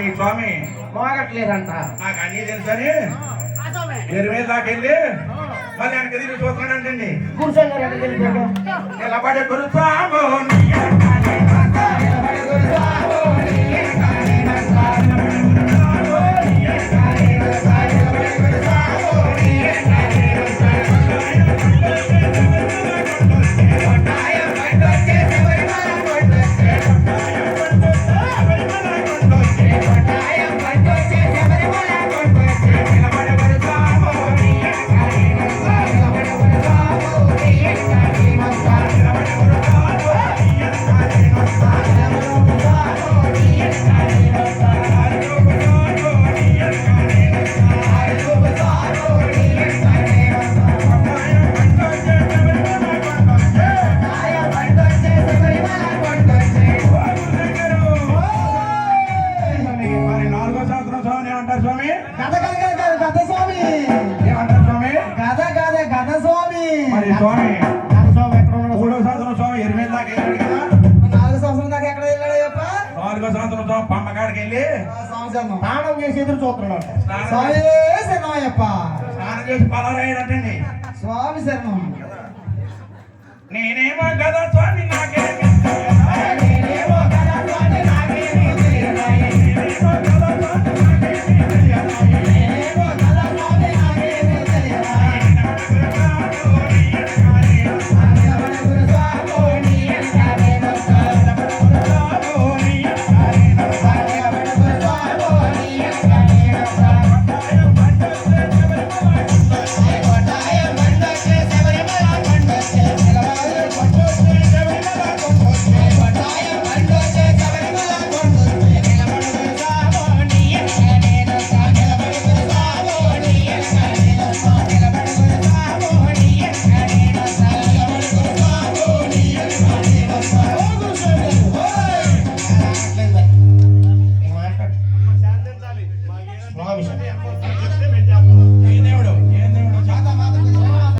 ఈ స్వామి మోగట్లేదంట. నాకు అన్నీ తెలుసని ఎరుమే దాకెళ్ళి మళ్ళీ వెనక తిరిగి చూస్తున్నాడంటండి. కూర్చోండి వెళ్ళిపోయాడు. నిలబడి గురుస్వాము పమ్మకాడికి వెళ్ళి స్నానం చేసి ఎదురు చూస్తున్నాడు. స్నానం చేసి పలారాయడండి. స్వామి శరణం. నేనేమో కదా స్వామి నాకే